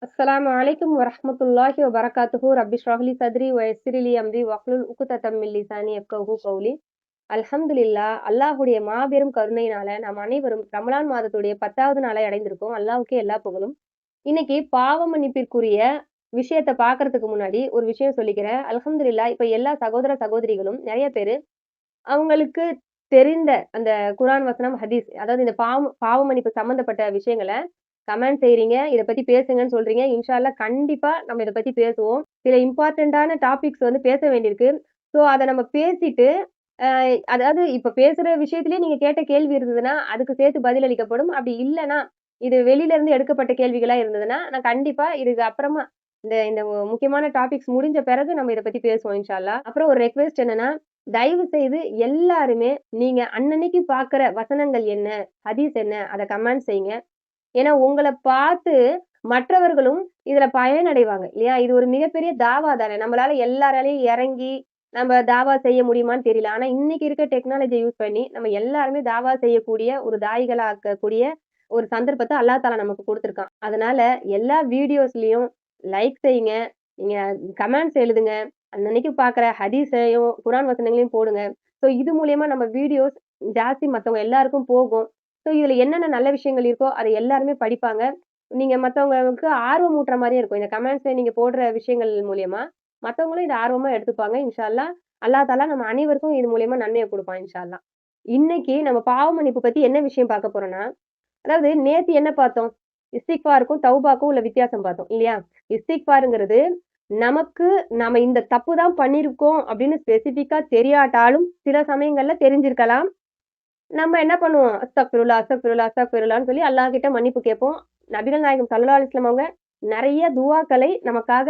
அஸ்ஸலாமு அலைக்கும் வரஹ்மத்துல்லாஹி வபரகாத்துஹு ரப்பி ஷ்ரஹ் லி சத்ரி வ யஸ்ஸிர் லி அம்ரி வஹ்லுல் உக்தத்தம் மின் லிசானி யஃப்கஹு கௌலி. அல்ஹம்துலில்லாஹ். அல்லாஹ்வுடைய மாபெரும் கருணையினால நாம் அனைவரும் ரமலான் மாதத்துடைய 10வது நாளை அடைந்திருக்கோம். அல்லாஹ்வுக்கே எல்லா புகழும். இன்னைக்கு பாவ மன்னிப்பிற்குரிய விஷயத்த பார்க்கறதுக்கு முன்னாடி ஒரு விஷயம் சொல்லிக்கிறேன். அல்ஹம்துலில்லாஹ். இப்ப எல்லா சகோதர சகோதரிகளும் நெறைய பேரு அவங்களுக்கு தெரிந்த அந்த குர்ஆன் வசனம், ஹதீஸ் அதாவது இந்த பாவ மன்னிப்பு சம்மந்தப்பட்ட விஷயங்கள கமெண்ட் செய்றீங்க. இத பத்தி பேசுங்கன்னு சொல்றீங்க. இன்ஷா அல்லாஹ் கண்டிப்பா நம்ம இத பத்தி பேசுவோம். சில இம்பார்ட்டன்ட்டான டாபிக்ஸ் வந்து பேச வேண்டியிருக்கு. ஸோ அத நம்ம பேசிட்டு, அ அதாவது இப்ப பேசுற விஷயத்திலேயே நீங்க கேட்ட கேள்வி இருந்ததுன்னா, அதுக்கு சேர்த்து பதில் அளிக்கப்படும். அப்படி இல்லன்னா, இது வெளியில இருந்து எடுக்கப்பட்ட கேள்விகளா இருந்ததுன்னா, நான் கண்டிப்பா இதுக்கு அப்புறமா இந்த இந்த முக்கியமான டாபிக்ஸ் முடிஞ்ச பிறகு நம்ம இத பத்தி பேசுவோம் இன்ஷா அல்லாஹ். அப்புறம் ஒரு ரெக்வெஸ்ட் என்னன்னா, தயவு செய்து எல்லாருமே நீங்க அன்னன்னைக்கு பார்க்கிற வசனங்கள் என்ன? ஹதீஸ் என்ன? அத கமெண்ட் செய்யுங்க. ஏன்னா உங்கள பார்த்து மற்றவர்களும் இதுல பயனடைவாங்க இல்லையா? இது ஒரு மிகப்பெரிய தாவா தானே! நம்மளால எல்லாராலயும் இறங்கி நம்ம தாவா செய்ய முடியுமான்னு தெரியல. ஆனா இன்னைக்கு இருக்க டெக்னாலஜிய யூஸ் பண்ணி நம்ம எல்லாருமே தாவா செய்யக்கூடிய ஒரு தாயிகளா ஆக்கக்கூடிய ஒரு சந்தர்ப்பத்த அல்லாஹ் தஆலா நமக்கு குடுத்துருக்கான். அதனால எல்லா வீடியோஸ்லயும் லைக் செய்யுங்க. நீங்க கமெண்ட்ஸ் எழுதுங்க. அன்னன்னைக்கு பார்க்குற ஹதீஸையும், குர்ஆன் வசனங்களையும் போடுங்க. ஸோ இது மூலியமா நம்ம வீடியோஸ் ஜாஸ்தி மத்தவங்க எல்லாருக்கும் போகும். ஸோ இதுல என்னென்ன நல்ல விஷயங்கள் இருக்கோ, அத எல்லாருமே படிப்பாங்க. நீங்க மத்தவங்களுக்கு ஆர்வம் ஊட்டுற மாரியே இருக்கும். இந்த கமெண்ட்ஸ்ல நீங்க போடுற விஷயங்கள் மூலியமா, மத்தவங்களும் இத ஆர்வமா எடுத்துப்பாங்க. இன்ஷா அல்லாஹ். அல்லாஹ் தஆலா நம்ம அனைவருக்கும் இது மூலியமா நன்மைய குடுப்பான் இன்ஷா அல்லாஹ். இன்னைக்கு நம்ம பாவ மன்னிப்பு பத்தி என்ன விஷயம் பார்க்க போறோம்னா, அதாவது நேத்து என்ன பார்த்தோம்? இஸ்திக்ஃபாருக்கும், தௌபாக்கும் உள்ள வித்தியாசம் பார்த்தோம் இல்லையா? இஸ்திக்ஃபார்ங்கிறது நமக்கு நாம இந்த தப்பு தான் பண்ணியிருக்கோம் அப்படின்னு ஸ்பெசிஃபிக்கா தெரியாட்டாலும், சில சமயங்கள்ல தெரிஞ்சிருக்கலாம். நம்ம என்ன பண்ணுவோம்? அஸ்தக்ஃபிருல்லாஹ், அஸ்தக்ஃபிருல்லாஹ், அஸ்தக்ஃபிருல்லாஹ்ன்னு சொல்லி அல்லாஹ் கிட்ட மன்னிப்பு கேட்போம். நபிகள் நாயகம் ஸல்லல்லாஹு அலைஹி வஸல்லம் அவங்க நெறைய துஆக்களை நமக்காக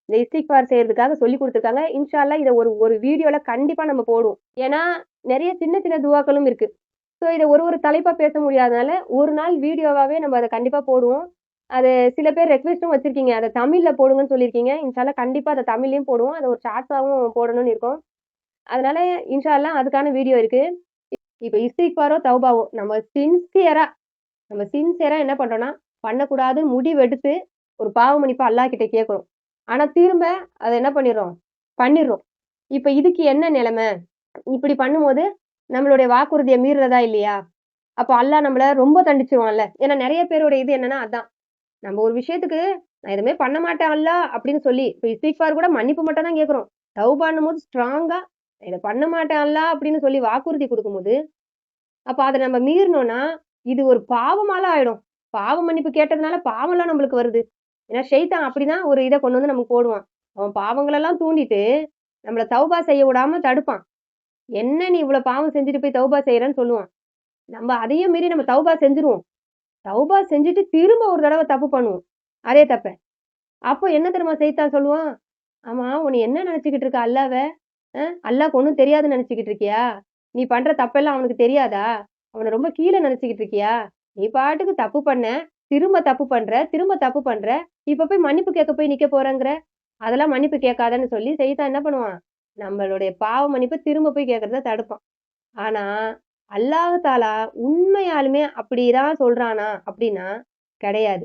இந்த இஸ்திக்பார் செய்றதுக்காக சொல்லிக் குடுத்துருக்காங்க. இன்ஷா அல்லாஹ் இத ஒரு ஒரு வீடியோல கண்டிப்பா நம்ம போடுவோம். ஏன்னா, நெறைய சின்ன சின்ன துஆக்களும் இருக்கு. ஸோ இத ஒரு ஒரு தலைப்பா பேச முடியாதனால, ஒரு நாள் வீடியோவாவே நம்ம அத கண்டிப்பா போடுவோம். அது சில பேர் ரெக்வெஸ்ட்டும் வச்சிருக்கீங்க. அத தமிழ்ல போடுங்கன்னு சொல்லியிருக்கீங்க. இன்ஷா அல்லாஹ் கண்டிப்பா அத தமிழ்லயும் போடுவோம். அத ஒரு ஷார்ட்ஸாவும் போடணும்னு இருக்கோம். அதனால இன்ஷா அல்லாஹ் அதுக்கான வீடியோ இருக்கு. இப்ப இஸ்திக்பாரோ, தௌபாவோ நம்ம சின்சியரா என்ன பண்றோம்னா, பண்ணக்கூடாதுன்னு முடிவெடுத்து ஒரு பாவ மன்னிப்பு அல்லாஹ் கிட்ட கேட்கிறோம். ஆனா திரும்ப அத என்ன பண்ணிர்றோம்? பண்ணிர்றோம். இப்ப இதுக்கு என்ன நிலைமை? இப்படி பண்ணும்போது நம்மளுடைய வாக்குறுதிய மீறுறதா இல்லையா? அப்ப அல்லாஹ் நம்மள ரொம்ப தண்டிச்சுருவான்ல. ஏன்னா நெறைய பேரோட இது என்னன்னா அதான். நம்ம ஒரு விஷயத்துக்கு நான் எதுவுமே பண்ண மாட்டேன் அல்லாஹ் அப்படின்னு சொல்லி, இப்ப இஸ்திக்பார் கூட மன்னிப்பு மட்டும் தான் கேட்கிறோம். தௌபான்னும்போது ஸ்ட்ராங்கா இத பண்ண மாட்டேன் அல்லாஹ் அப்படின்னு சொல்லி வாக்குறுதி குடுக்கும்போது, அப்ப அத நம்ம மீறினோம்னா, இது ஒரு பாவமாலாம் ஆயிடும். பாவ மன்னிப்பு கேட்டதுனால பாவம்லாம் நம்மளுக்கு வருது. ஏன்னா ஷைத்தான் அப்படிதான் ஒரு இத கொண்டு வந்து நமக்கு போடுவான். அவன் பாவங்களெல்லாம் தூண்டிட்டு, நம்மள தௌபா செய்ய விடாம தடுப்பான். என்ன நீ இவ்வளோ பாவம் செஞ்சுட்டு போய் தௌபா செய்றன்னு சொல்லுவான். நம்ம அதையும் மீறி நம்ம தௌபா செஞ்சுருவோம். தௌபா செஞ்சுட்டு திரும்ப ஒரு தடவ தப்பு பண்ணுவோம். அதே தப்ப. அப்போ என்ன தெரியுமா சைத்தான் சொல்லுவான்? ஆமா உன்னை என்ன நெனச்சுக்கிட்டு இருக்க அல்லாவ? அல்லாஹ்க்கு ஒண்ணும் தெரியாதுன்னு நெனச்சுக்கிட்டு இருக்கியா? நீ பண்ற தப்பெல்லாம் அவனுக்கு தெரியாதா? அவன ரொம்ப கீழ நெனச்சுக்கிட்டு இருக்கியா? நீ பாட்டுக்கு தப்பு பண்ண, திரும்ப தப்பு பண்ற, திரும்ப தப்பு பண்ற. இப்ப போய் மன்னிப்பு கேட்க போய் நிக்க போறேங்கிற? அதெல்லாம் மன்னிப்பு கேட்காதன்னு சொல்லி சைத்தான் என்ன பண்ணுவான்? நம்மளுடைய பாவ மன்னிப்ப திரும்ப போய் கேட்கறத தடுப்பான். ஆனா, அல்லாஹ் தஆலா உண்மையாலுமே அப்படிதான் சொல்றானா? அப்படின்னா, கிடையாது.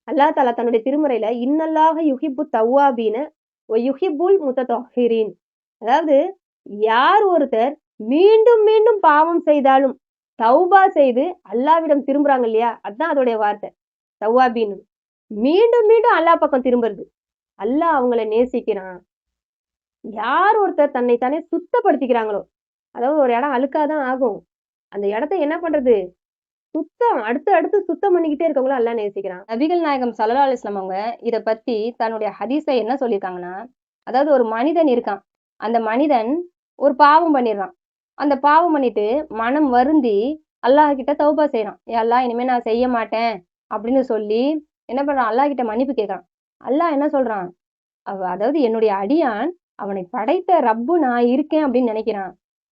அல்லாஹ் தஆலா தன்னுடைய திருமறையில, "இன்னல்லாஹ யுஹிப்புத் தவ்வாபீன வ யுஹிப்புல் முத்தத்ஹிரீன்." அதாவது யார் ஒருத்தர் மீண்டும் மீண்டும் பாவம் செய்தாலும், தௌபா செய்து அல்லாஹ்விடம் திரும்புறாங்க இல்லையா? அதான் அதோடைய வார்த்தை. தவ்வாபீன். மீண்டும் மீண்டும் அல்லாஹ் பக்கம் திரும்புறது. அல்லாஹ் அவங்கள நேசிக்கிறான். யார் ஒருத்தர் தன்னை தானே சுத்தப்படுத்திக்கிறாங்களோ, அதாவது ஒரு இடம் அழுக்கா தான் ஆகும். அந்த இடத்த என்ன பண்றது? அடுத்து அடுத்து சுத்தம் பண்ணிக்கிட்டே இருக்கவங்கள அல்லாஹ் நேசிக்கிறான். நபிகள் நாயகம் ஸல்லல்லாஹு அலைஹி வஸல்லம் அவங்க இத பத்தி தன்னுடைய ஹதீஸ்ல என்ன சொல்லியிருக்காங்கன்னா, அதாவது ஒரு மனிதன் இருக்கான். அந்த மனிதன் ஒரு பாவம் பண்ணிடுறான். அந்த பாவம் பண்ணிட்டு மனம் வருந்தி அல்லாஹ் கிட்ட தௌபா செய்றான். யா அல்லாஹ் இனிமே நான் செய்ய மாட்டேன் அப்படின்னு சொல்லி என்ன பண்றான்? அல்லாஹ் கிட்ட மன்னிப்பு கேட்கிறான். அல்லாஹ் என்ன சொல்றான்? அதாவது என்னுடைய அடியான் அவனை படைத்த ரப்பு நான் இருக்கேன் அப்படின்னு நினைக்கிறான்.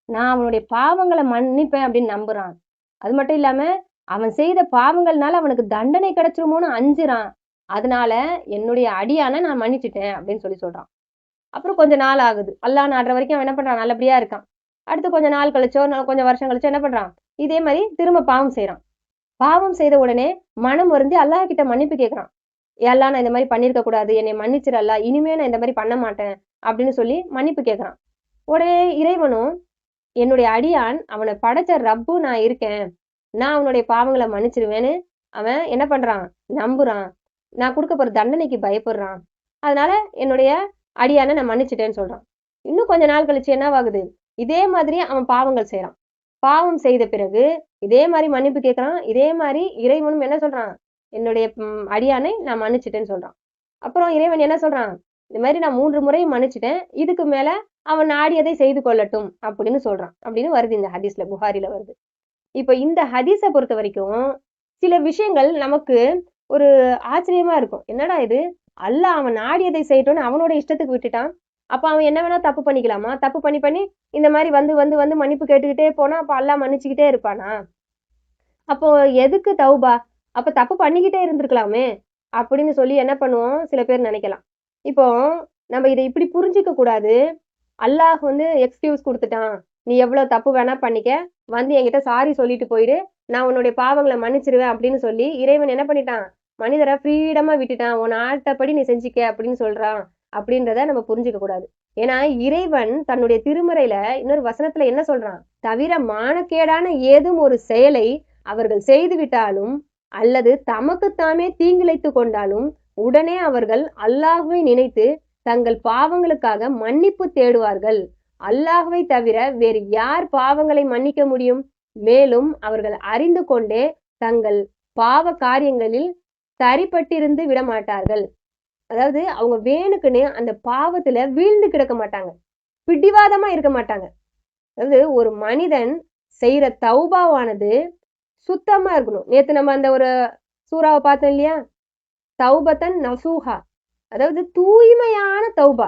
நான் அவனுடைய பாவங்கள மன்னிப்பேன் அப்படின்னு நம்புறான். அது மட்டும் இல்லாம அவன் செய்த பாவங்கள்னால அவனுக்கு தண்டனை கிடைச்சிருமோன்னு அஞ்சுறான். அதனால என்னுடைய அடியான நான் மன்னிச்சுட்டேன் அப்படின்னு சொல்லி சொல்றான். அப்புறம் கொஞ்ச நாள் ஆகுது. அல்லாஹ் நாடுற வரைக்கும் அவன் என்ன பண்றான்? நல்லபடியா இருக்கான். அடுத்து கொஞ்ச நாள் கழிச்சோ, கொஞ்சம் வருஷம் கழிச்சோ என்ன பண்றான்? இதே மாரி திரும்ப பாவம் செய்றான். பாவம் செய்த உடனே மனம் வருந்தி அல்லாஹ் கிட்ட மன்னிப்பு கேட்கிறான். எல்லாம் நான் இந்த மாதிரி பண்ணிருக்க கூடாது, என்னை மன்னிச்சிடல, இனிமே நான் இந்த மாதிரி பண்ண மாட்டேன் அப்படின்னு சொல்லி மன்னிப்பு கேட்கறான். உடனே இறைவனும் என்னுடைய அடியான் அவனை படைச்ச ரப்பு நான் இருக்கேன், நான் அவனுடைய பாவங்களை மன்னிச்சிருவேன்னு அவன் என்ன பண்றான், நம்புறான். நான் கொடுக்க போற தண்டனைக்கு பயப்படுறான். அதனால என்னுடைய அடியானை நான் மன்னிச்சிட்டேன்னு சொல்றான். இன்னும் கொஞ்ச நாள் கழிச்சு என்னவாகுது, இதே மாதிரி அவன் பாவங்கள் செய்யறான். பாவம் செய்த பிறகு இதே மாதிரி மன்னிப்பு கேட்கறான். இதே மாதிரி இறைவனும் என்ன சொல்றான், என்னுடைய அடியானை நான் மன்னிச்சிட்டேன்னு சொல்றான். அப்புறம் இறைவன் என்ன சொல்றான், இந்த மாதிரி நான் 3 முறை மன்னிச்சிட்டேன், இதுக்கு மேல அவன் நாடியதை செய்து கொள்ளட்டும் அப்படின்னு சொல்றான் அப்படின்னு வருது இந்த ஹதீஸ்ல, புகாரில வருது. இப்ப இந்த ஹதீஸை பொறுத்த வரைக்கும் சில விஷயங்கள் நமக்கு ஒரு ஆச்சரியமா இருக்கும். என்னடா இது, அல்லாஹ் அவன் நாடியதை செய்யட்டும்னு அவனோட இஷ்டத்துக்கு விட்டுட்டான். அப்ப அவன் என்ன வேணா தப்பு பண்ணிக்கலாமா? தப்பு பண்ணி பண்ணி இந்த மாதிரி வந்து வந்து வந்து மன்னிப்பு கேட்டுக்கிட்டே போனா அப்ப அல்லாஹ் மன்னிச்சுக்கிட்டே இருப்பானா? அப்போ எதுக்கு தௌபா? அப்ப தப்பு பண்ணிக்கிட்டே இருந்திருக்கலாமே அப்படின்னு சொல்லி என்ன பண்ணுவோம், சில பேர் நினைக்கலாம். இப்போ நம்ம இதை இப்படி புரிஞ்சுக்க கூடாது. அல்லாஹ் வந்து எக்ஸ்கியூஸ் கொடுத்துட்டான், நீ எவ்வளவு தப்பு வேணா பண்ணிக்க, வந்து என்கிட்ட சாரி சொல்லிட்டு போயிடு, நான் உன்னுடைய பாவங்களை மன்னிச்சிருவேன் அப்படின்னு சொல்லி இறைவன் என்ன பண்ணிட்டான், மனிதரை ஃப்ரீடமா விட்டுட்டான், உன் ஆட்டப்படி நீ செஞ்சுக்க அப்படின்னு சொல்றான் அப்படின்றத நம்ம புரிஞ்சுக்க கூடாது. ஏன்னா இறைவன் தன்னுடைய திருமறையில இன்னொரு வசனத்துல என்ன சொல்றான், தவிர மானக்கேடான ஏதும் ஒரு செயலை அவர்கள் செய்து விட்டாலும் அல்லது தமக்குத்தாமே தீங்கிழைத்து கொண்டாலும் உடனே அவர்கள் அல்லாஹ்வை நினைத்து தங்கள் பாவங்களுக்காக மன்னிப்பு தேடுவார்கள். அல்லாஹ்வை தவிர வேறு யார் பாவங்களை மன்னிக்க முடியும்? மேலும் அவர்கள் அறிந்து கொண்டே தங்கள் பாவ காரியங்களில் சரிப்பட்டிருந்து விட மாட்டார்கள். அதாவது அவங்க வேணுக்குன்னு அந்த பாவத்துல வீழ்ந்து கிடக்க மாட்டாங்க, பிடிவாதமா இருக்க மாட்டாங்க. அதாவது ஒரு மனிதன் செய்யற தௌபாவானது சுத்தமா இருக்கணும். நேத்து நம்ம அந்த ஒரு சூறாவை பார்த்தோம் இல்லையா, தௌபத்தன் நசூஹா, அதாவது தூய்மையான தௌபா.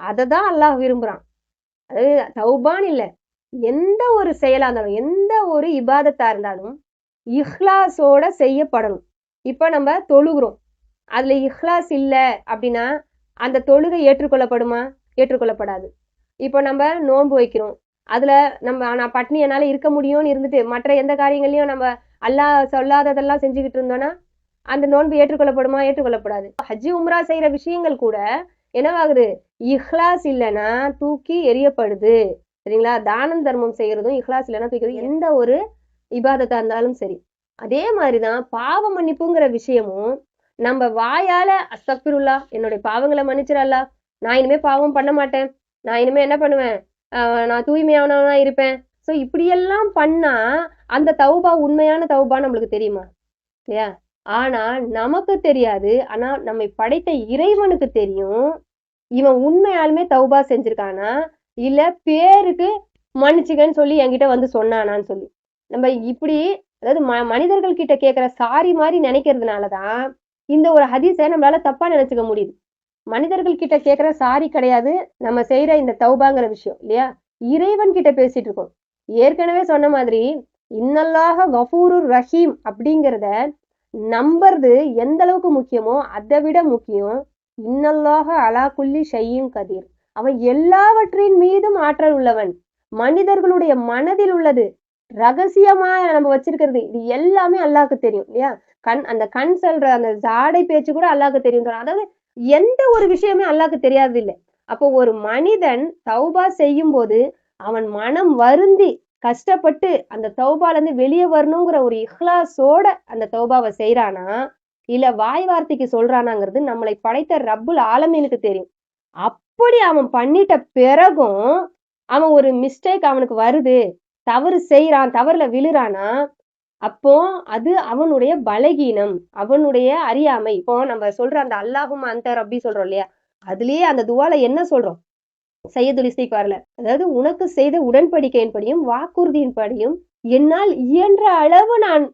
அததான் அல்லாஹ் விரும்புறான். அதாவது தௌபான்னு இல்ல, எந்த ஒரு செயலா இருந்தாலும் எந்த ஒரு இபாதத்தா இருந்தாலும் இஹ்லாஸோட செய்யப்படணும். இப்ப நம்ம தொழுகிறோம், அதுல இஹ்லாஸ் இல்ல அப்படின்னா அந்த தொழுகை ஏற்றுக்கொள்ளப்படுமா? ஏற்றுக்கொள்ளப்படாது. இப்போ நம்ம நோன்பு வைக்கிறோம், அதுல நம்ம நான் பட்னி என்னால இருக்க முடியும்னு இருந்துட்டு மற்ற எந்த காரியங்களையும் நம்ம அல்லாஹ் சொல்லாததெல்லாம் செஞ்சுக்கிட்டு இருந்தோம்னா அந்த நோன்பு ஏற்றுக்கொள்ளப்படுமா? ஏற்றுக்கொள்ளப்படாது. ஹஜ்ஜி உம்ரா செய்யற விஷயங்கள் கூட என்னவாகுது, இஹ்லாஸ் இல்லைன்னா தூக்கி எரியப்படுது. சரிங்களா? தானம் தர்மம் செய்யறதும் இஹ்லாஸ் இல்லைன்னா தூக்கி, எந்த ஒரு இபாதத்தா இருந்தாலும் சரி. அதே மாதிரிதான் பாவ மன்னிப்புங்கிற விஷயமும், நம்ம வாயால அஸ்தக்பிருல்லா, என்னுடைய பாவங்களை மன்னிச்சிடல்லா, நான் இனிமே பாவம் பண்ண மாட்டேன், நான் இனிமே என்ன பண்ணுவேன், நான் தூய்மையானவனா இருப்பேன். சோ இப்படியெல்லாம் பண்ணா அந்த தௌபா உண்மையான தௌபா நம்மளுக்கு தெரியுமா? இல்லையா? ஆனா நமக்கு தெரியாது. ஆனா நம்மை படைத்த இறைவனுக்கு தெரியும், இவன் உண்மையாலுமே தௌபா செஞ்சிருக்கானா இல்ல பேருக்கு மன்னிச்சுக்கன்னு சொல்லி என்கிட்ட வந்து சொன்னானான்னு சொல்லி. நம்ம இப்படி அதாவது மனிதர்கள் கிட்ட கேட்கிற சாரி மாதிரி நினைக்கிறதுனாலதான் இந்த ஒரு ஹதீஸை நம்மளால தப்பா நினைச்சுக்க முடியுது. மனிதர்கள் கிட்ட கேட்கிற சாரி கிடையாது நம்ம செய்யற இந்த தௌபாங்கிற விஷயம், இல்லையா? இறைவன் கிட்ட பேசிட்டு இருக்கோம். ஏற்கனவே சொன்ன மாதிரி இன்னல்லாஹ கஃபூருர் ரஹீம் அப்படிங்கிறத நம்புறது எந்த அளவுக்கு முக்கியமோ அதை விட முக்கியம் இன்னல்லாஹ அலா குல்லி ஷையின் கதீர், அவன் எல்லாவற்றின் மீதும் ஆற்றல் உள்ளவன். மனிதர்களுடைய மனதில் உள்ளது ரகசியமா நம்ம வச்சிருக்கிறது இது எல்லாமே அல்லாஹ்க்கு தெரியும், இல்லையா? அந்த கண் சொல்ற அந்த ஜாடை பேச்சு கூட அல்லாஹ்க்கு தெரியும். அதாவது எந்த ஒரு விஷயமே அல்லாஹ்க்கு தெரியாது இல்லை. அப்போ ஒரு மனிதன் தௌபா செய்யும் போது அவன் மனம் வருந்தி கஷ்டப்பட்டு அந்த தௌபால இருந்து வெளியே வரணுங்கிற ஒரு இஹ்லாஸோட அந்த தௌபாவை செய்யறானா இல்ல வாய் வார்த்தைக்கு சொல்றானாங்கிறது நம்மளை படைத்த ரப்புல் ஆலமீனுக்கு தெரியும். அப்படி அவன் பண்ணிட்ட பிறகும் அவன் ஒரு மிஸ்டேக் அவனுக்கு வருது, தவறு செய்யறான், தவறுல விழுறானா, அப்போ அது அவனுடைய பலகீனம், அவனுடைய அறியாமை. இப்போ நம்ம சொல்ற அந்த அல்லாஹும் அந்த ரப்பி சொல்றோம் இல்லையா, அதுலயே அந்த துவால என்ன சொல்றோம், சையதுல் இஸ்திக்பார்ல, அதாவது உனக்கு செய்த உடன்படிக்கையின்படியும் வாக்குறுதியின்படியும் என்னால் இயன்ற அளவு நான்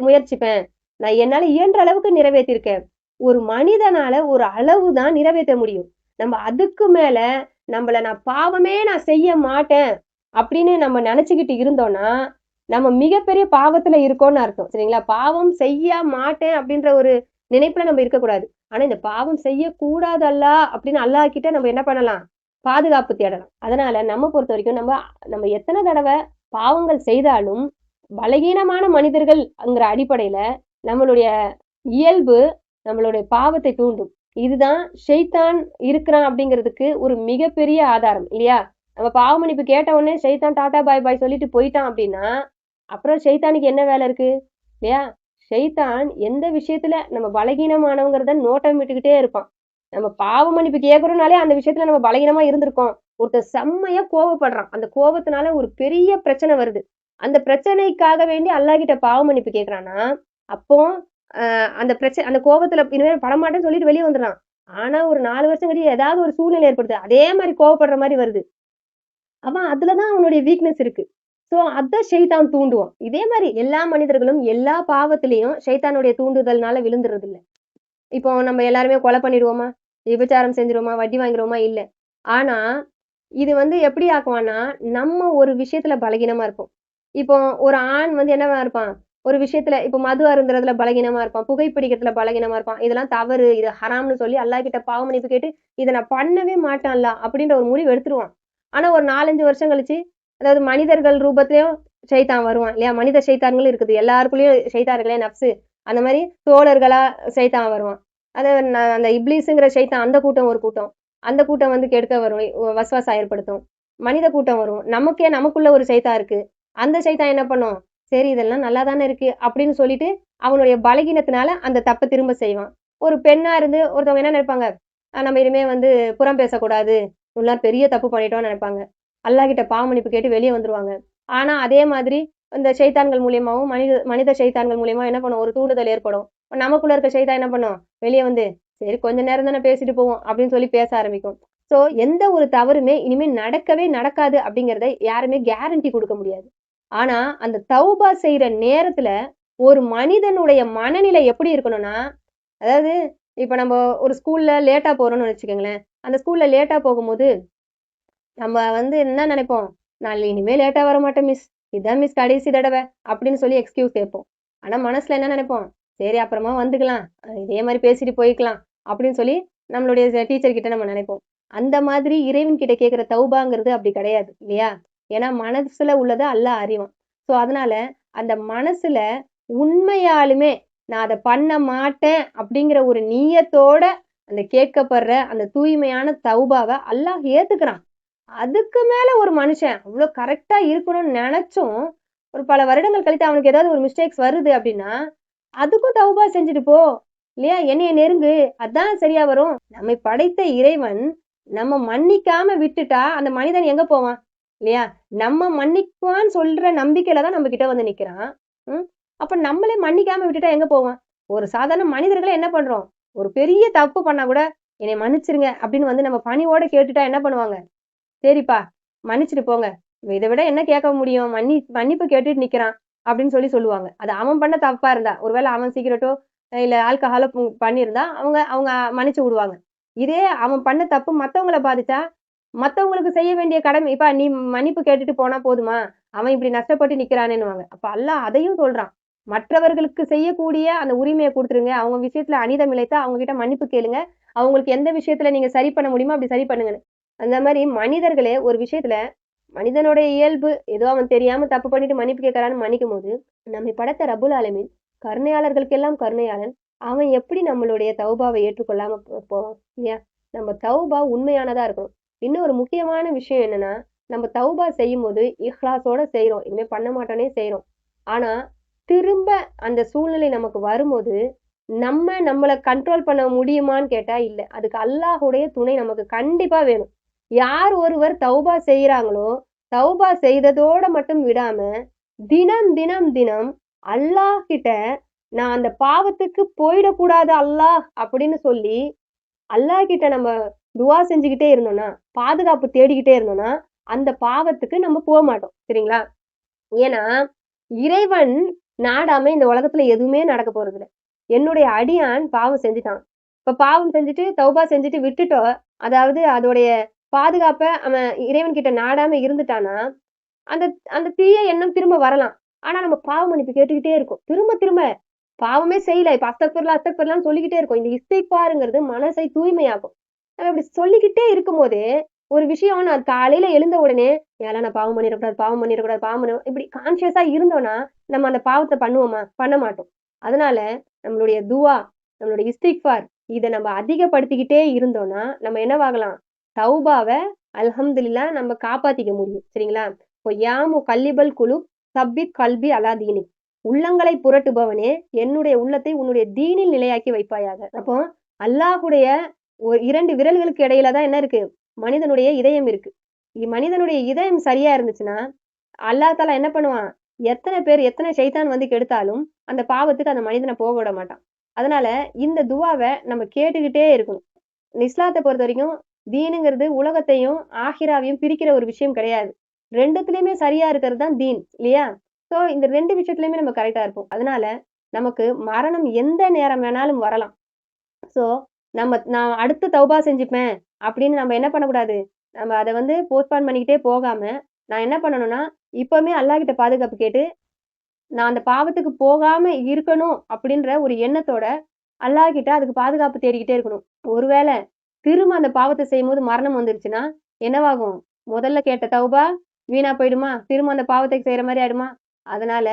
முயற்சிப்பேன், நான் என்னால இயன்ற அளவுக்கு நிறைவேற்றிருக்கேன். ஒரு மனிதனால ஒரு அளவு தான் நிறைவேற்ற முடியும். நம்ம அதுக்கு மேல நான் பாவமே நான் செய்ய மாட்டேன் அப்படின்னு நம்ம நினைச்சுக்கிட்டு இருந்தோம்னா நம்ம மிகப்பெரிய பாவத்துல இருக்கோம்னு அர்த்தம். சரிங்களா? பாவம் செய்ய மாட்டேன் அப்படின்ற ஒரு நினைப்புல நம்ம இருக்கக்கூடாது. ஆனா இந்த பாவம் செய்யக்கூடாது அல்லா அப்படின்னு அல்லாஹ் கிட்ட நம்ம என்ன பண்ணலாம், பாதுகாப்பு தேடலாம். அதனால நம்ம பொறுத்த வரைக்கும் நம்ம எத்தனை தடவை பாவங்கள் செய்தாலும் பலகீனமான மனிதர்கள்ங்கிற அடிப்படையில நம்மளுடைய இயல்பு நம்மளுடைய பாவத்தை தூண்டும். இதுதான் ஷைத்தான் இருக்கிறான் அப்படிங்கிறதுக்கு ஒரு மிகப்பெரிய ஆதாரம் இல்லையா? நம்ம பாவ மன்னிப்பு கேட்ட உடனே ஷைத்தான் டாடா பாய் பாய் சொல்லிட்டு போயிட்டான் அப்படின்னா அப்புறம் ஷைத்தானுக்கு என்ன வேலை இருக்கு இல்லையா? ஷைத்தான் எந்த விஷயத்துல நம்ம பலகீனமானவங்கிறத நோட்டம் விட்டுக்கிட்டே இருப்பான். நம்ம பாவ மன்னிப்பு கேட்கறோம்னாலே அந்த விஷயத்துல நம்ம பலகீனமா இருந்திருக்கோம். ஒருத்தர் செம்மையா கோவப்படுறான். அந்த கோபத்தினால ஒரு பெரிய பிரச்சனை வருது. அந்த பிரச்சனைக்காக வேண்டி அல்லாஹ் கிட்ட பாவ மன்னிப்பு கேட்கறான்னா, அப்போ அந்த கோபத்துல இனிமேல் படமாட்டேன்னு சொல்லிட்டு வெளியே வந்துடுறான். ஆனா ஒரு 4 வருஷம் கழிச்சு ஏதாவது ஒரு சூழ்நிலை ஏற்படுது. அதே மாதிரி கோவப்படுற மாதிரி வருது. அவன் அதுலதான் அவனுடைய வீக்னஸ் இருக்கு. சோ அத ஷைத்தான் தூண்டுவான். இதே மாதிரி எல்லா மனிதர்களும் எல்லா பாவத்திலையும் ஷைத்தானுடைய தூண்டுதல்னால விழுந்துறது இல்ல. இப்போ நம்ம எல்லாருமே கொலை பண்ணிடுவோமா? விபச்சாரம் செஞ்சிருவோமா? வட்டி வாங்கிருவோமா? இல்ல. ஆனா இது எப்படி ஆக்குவான்னா, நம்ம ஒரு விஷயத்துல பலகீனமா இருப்போம். இப்போ ஒரு ஆண் என்னவா இருப்பான்? ஒரு விஷயத்துல இப்போ மது அருந்துறதுல பலகீனமா இருப்பான். புகைப்பிடிக்கிறதுல பலகீனமா இருப்பான். இதெல்லாம் தவறு, இது ஹராம்னு சொல்லி அல்லாஹ் கிட்ட பாவ மன்னிப்பு கேட்டு, இத நான் பண்ணவே மாட்டேன்ல அப்படின்ற ஒரு முடிவு எடுத்துருவான். ஆனா ஒரு 4, 5 வருஷம் கழிச்சு, அதாவது மனிதர்கள் ரூபத்திலயும் ஷைத்தான் வருவான் இல்லையா? மனித ஷைத்தான்களும் இருக்குது. எல்லாருக்குள்ளயும் ஷைத்தான் இருக்குல்லையா? நப்சு. அந்த மாதிரி தோழர்களா ஷைத்தான் வருவான். அது அந்த இப்லீஸ்ங்கிற ஷைத்தான் அந்த கூட்டம் ஒரு கூட்டம். அந்த கூட்டம் கெடுக்க வரும். வஸ்வாசா ஏற்படுத்தும். மனித கூட்டம் வரும். நமக்குள்ள ஒரு ஷைத்தான் இருக்கு. அந்த ஷைத்தான் என்ன பண்ணும்? சரி இதெல்லாம் நல்லா தானே இருக்கு அப்படின்னு சொல்லிட்டு அவனுடைய பலகீனத்தினால அந்த தப்பை திரும்ப செய்வான். ஒரு பெண்ணா இருந்து ஒருத்தவங்க என்ன நினைப்பாங்க? நம்ம இனிமே புறம் பேசக்கூடாது. இவ்வளவு பெரிய தப்பு பண்ணிட்டோம்னு நினைப்பாங்க. அல்லாஹ் கிட்ட பாவ மன்னிப்பு கேட்டு வெளியே வந்துருவாங்க. ஆனா அதே மாதிரி இந்த ஷைத்தான்கள் மூலியமாவும் மனித மனித ஷைத்தான்கள் மூலியமா என்ன பண்ணும்? ஒரு தூண்டுதல் ஏற்படும். நமக்குள்ள இருக்க ஷைத்தான் என்ன பண்ணும்? வெளியே சரி கொஞ்ச நேரம் தானே பேசிட்டு போவோம் அப்படின்னு சொல்லி பேச ஆரம்பிக்கும். சோ எந்த ஒரு தவறுமே இனிமே நடக்கவே நடக்காது அப்படிங்கறத யாருமே கேரண்டி கொடுக்க முடியாது. ஆனா அந்த தௌபா செய்யற நேரத்துல ஒரு மனிதனுடைய மனநிலை எப்படி இருக்கணும்னா, அதாவது இப்ப நம்ம ஒரு ஸ்கூல்ல லேட்டா போறோம்னு வச்சுக்கோங்களேன். அந்த ஸ்கூல்ல லேட்டா போகும்போது நம்ம என்ன நினைப்போம்? நான் இனிமே லேட்டா வர மாட்டேன் மிஸ். இதான் மிஸ் கடைசி தடவை அப்படின்னு சொல்லி எக்ஸ்கியூஸ் கேட்போம். ஆனா மனசுல என்ன நினைப்போம்? சரி அப்புறமா வந்துக்கலாம். இதே மாதிரி பேசிட்டு போய்க்கலாம் அப்படின்னு சொல்லி நம்மளுடைய டீச்சர் கிட்ட நம்ம நினைப்போம். அந்த மாதிரி இறைவன் கிட்ட கேட்கிற தௌபாங்கிறது அப்படி கிடையாது இல்லையா? ஏன்னா மனசுல உள்ளதை அல்லாஹ் அறிவான். சோ அதனால அந்த மனசுல உண்மையாலுமே நான் அதை பண்ண மாட்டேன் அப்படிங்கிற ஒரு நீயத்தோட அந்த கேட்கப்படுற அந்த தூய்மையான தௌபாவை அல்லாஹ் ஏத்துக்கிறான். அதுக்கு மேல ஒரு மனுஷன் அவ்வளவு கரெக்டா இருக்கணும்னு நினைச்சும் ஒரு பல வருடங்கள் கழித்து அவனுக்கு ஏதாவது ஒரு மிஸ்டேக்ஸ் வருது அப்படின்னா அதுக்கும் தௌபா செஞ்சுட்டு போ இல்லையா? என்னைய நெருங்கு, அதான் சரியா வரும். நம்மை படைத்த இறைவன் நம்ம மன்னிக்காம விட்டுட்டா அந்த மனிதன் எங்க போவான் இல்லையா? நம்ம மன்னிக்குவான்னு சொல்ற நம்பிக்கையில தான் நம்ம கிட்ட நிக்கிறான். அப்ப நம்மளே மன்னிக்காம விட்டுட்டா எங்க போவான்? ஒரு சாதாரண மனிதர்களை என்ன பண்றோம்? ஒரு பெரிய தப்பு பண்ணா கூட என்னை மன்னிச்சிருங்க அப்படின்னு நம்ம பணிவோட கேட்டுட்டா என்ன பண்ணுவாங்க? சரிப்பா மன்னிச்சுட்டு போங்க. இதை விட என்ன கேட்க முடியும்? மன்னிப்பு கேட்டுட்டு நிக்கிறான் அப்படின்னு சொல்லுவாங்க. அது அவன் பண்ண தப்பா இருந்தா, ஒருவேளை அவன் சிகரெட்டோ இல்ல ஆல்கஹாலோ பண்ணியிருந்தா அவங்க அவங்க மன்னிச்சு விடுவாங்க. இதே அவன் பண்ண தப்பு மத்தவங்கள பாதிச்சா, மத்தவங்களுக்கு செய்ய வேண்டிய கடமை இப்ப நீ மன்னிப்பு கேட்டுட்டு போனா போதுமா? அவன் இப்படி நஷ்டப்பட்டு நிக்கிறானேன்னுவாங்க. அப்ப அல்லாஹ் அதையும் சொல்றான். மற்றவர்களுக்கு செய்யக்கூடிய அந்த உரிமையை கொடுத்துருங்க. அவங்க விஷயத்துல அநீதம் இழைத்தா அவங்க கிட்ட மன்னிப்பு கேளுங்க. அவங்களுக்கு எந்த விஷயத்துல நீங்க சரி பண்ண முடியுமோ அப்படி சரி பண்ணுங்கன்னு. அந்த மாதிரி மனிதர்களே ஒரு விஷயத்துல மனிதனுடைய இயல்பு ஏதோ அவன் தெரியாம தப்பு பண்ணிட்டு மன்னிப்பு கேட்கறான்னு மன்னிக்கும் போது நம்மை படைத்த ரபுல் ஆலமீன் கருணையாளர்களுக்கெல்லாம் கருணையாளன். அவன் எப்படி நம்மளுடைய தௌபாவை ஏற்றுக்கொள்ளாம போவான் இல்லையா? நம்ம தௌபா உண்மையானதா இருக்கணும். இன்னும் ஒரு முக்கியமான விஷயம் என்னன்னா, நம்ம தௌபா செய்யும் போது இஹ்லாஸோட செய்யறோம். இனிமே பண்ண மாட்டோன்னே செய்யறோம். ஆனா திரும்ப அந்த சூழ்நிலை நமக்கு வரும்போது நம்மளை கண்ட்ரோல் பண்ண முடியுமான்னு கேட்டா இல்ல. அதுக்கு அல்லாஹுடைய துணை நமக்கு கண்டிப்பா வேணும். யார் ஒருவர் தௌபா செய்யறாங்களோ தௌபா செய்ததோட மட்டும் விடாம தினம் தினம் தினம் அல்லாஹ் கிட்ட நான் அந்த பாவத்துக்கு போயிடக்கூடாது அல்லாஹ் அப்படின்னு சொல்லி அல்லாஹ் கிட்ட நம்ம துவா செஞ்சுக்கிட்டே இருந்தோம்னா, பாதுகாப்பு தேடிக்கிட்டே இருந்தோம்னா அந்த பாவத்துக்கு நம்ம போக மாட்டோம். சரிங்களா? ஏன்னா இறைவன் நாடாம இந்த உலகத்துல எதுவுமே நடக்க போறது இல்ல. என்னுடைய அடியான் பாவம் செஞ்சுட்டான். இப்ப பாவம் செஞ்சுட்டு தௌபா செஞ்சுட்டு விட்டுட்டோம். அதாவது அதோடைய பாதுகாப்ப அவன் இறைவன் கிட்ட நாடாம இருந்துட்டானா, அந்த அந்த தீய எண்ணம் திரும்ப வரலாம். ஆனா நம்ம பாவ மன்னிப்பு கேட்டுக்கிட்டே இருக்கோம். திரும்ப திரும்ப பாவமே செய்யல. இப்ப அஸ்தக்ஃபிருல்லாஹ் சொல்லிக்கிட்டே இருக்கோம். இந்த இஸ்திக்ஃபார்ங்கிறது மனசை தூய்மையாக்கும். நம்ம இப்படி சொல்லிக்கிட்டே இருக்கும்போது, ஒரு விஷயம் நான் காலையில எழுந்த உடனே, "ஏன்ல நான் பாவம் பண்ணிறக்கூடாது, பாவம் பண்ணிறக்கூடாது, பாவம் பண்ண" இப்படி கான்ஷியஸா இருந்தோம்னா, நம்ம அந்த பாவத்த பண்ணுவோமா? பண்ண மாட்டோம். அதனால நம்மளுடைய துவா நம்மளோட இஸ்திக்ஃபார் இத நம்ம அதிகப்படுத்திக்கிட்டே இருந்தோம்னா, நம்ம என்னவாகலாம்? தௌபாவ அல்ஹம்துலில்லாஹ் நம்ம காப்பாத்திக்க முடியும். சரிங்களா? இப்போ யா முகல்லிபல் குலூப் சப்பித் கல்பி அலா தீனிக். உள்ளங்களை புரட்டுபவனே, என்னுடைய உள்ளத்தை உன்னுடைய தீனில் நிலையாக்கி வைப்பாயாக. அப்போ அல்லாஹ்வுடைய 2 விரல்களுக்கு இடையில தான் என்ன இருக்கு? மனிதனுடைய இதயம் இருக்கு. மனிதனுடைய இதயம் சரியா இருந்துச்சுன்னா, அல்லாஹ் தஆலா என்ன பண்ணுவான்? எத்தன பேர், எத்தன ஷைத்தான் வந்து கெடுத்தாலும், அந்த பாவத்துக்கு அந்த மனிதன போக விட மாட்டான். அதனால இந்த துவாவ நம்ம கேட்டுக்கிட்டே இருக்கணும். இஸ்லாத்த பொறுத்தவரைக்கும் தீனுங்கிறது உலகத்தையும், ஆஹிராவையும் பிரிக்கிற ஒரு விஷயம் கிடையாது. 2த்துலயுமே சரியா இருக்கிறது தான் தீன். இல்லையா? ஸோ இந்த 2 விஷயத்துலயுமே நம்ம கரெக்ட்டா இருப்போம். அதனால நமக்கு மரணம் எந்த நேரம் வேணாலும் வரலாம். ஸோ நான் அடுத்து தௌபா செஞ்சுப்பேன் அப்படின்னு நம்ம என்ன பண்ணக்கூடாது? நம்ம அத வந்து போஸ்ட்பான் பண்ணிக்கிட்டே போகாம, நான் என்ன பண்ணணும்னா, இப்பவுமே அல்லாஹ்கிட்ட பாதுகாப்பு கேட்டு, நான் அந்த பாவத்துக்கு போகாம இருக்கணும் அப்படின்ற ஒரு எண்ணத்தோட, அல்லாஹ்கிட்ட அதுக்கு பாதுகாப்பு தேடிக்கிட்டே இருக்கணும். ஒருவேள திரும்ப அந்த பாவத்த செய்யும்போது மரணம் வந்துருச்சுன்னா, என்னவாகும்? முதல்ல கேட்ட தௌபா வீணா போயிடுமா? திரும்ப அந்த பாவத்த செய்ற மாரி ஆயிடுமா? அதனால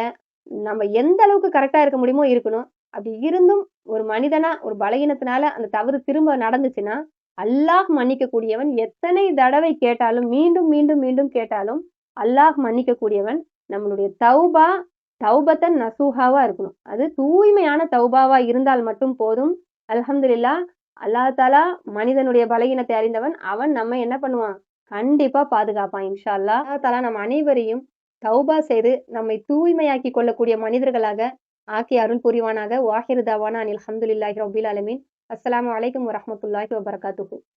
நம்ம எந்த அளவுக்கு கரெக்ட்டா இருக்க முடியுமோ இருக்கணும். அப்படி இருந்தும் ஒரு மனிதனா, ஒரு பலகீனத்தினால அந்த தவறு திரும்ப நடந்துச்சுன்னா, அல்லாஹ் மன்னிக்கக்கூடியவன். எத்தனை தடவை கேட்டாலும், மீண்டும், மீண்டும், மீண்டும் கேட்டாலும், அல்லாஹ் மன்னிக்கக்கூடியவன். நம்மளுடைய தௌபா, தௌபத்தன் நசூஹாவா இருக்கணும். அது தூய்மையான தௌபாவா இருந்தால் மட்டும் போதும். அல்ஹம்துலில்லாஹ். அல்லாஹ் தஆலா மனிதனுடைய பலகீனத்தை அறிந்தவன். அவன் நம்மை என்ன பண்ணுவான்? கண்டிப்பா பாதுகாப்பான் இன்ஷா அல்லாஹ். அல்லாஹ் தஆலா நம் அனைவரையும் தௌபா செய்து நம்மை தூய்மையாக்கிக் கொள்ளக்கூடிய மனிதர்களாக ஆக்கி அருள் புரிவானாக. வாஹிரு தவானா அனில் ஹம்துலில்லாஹி ரப்பில் ஆலமீன். அஸ்ஸலாமு அலைக்கும் வரஹ்மத்துல்லாஹி வபரகாத்துஹு.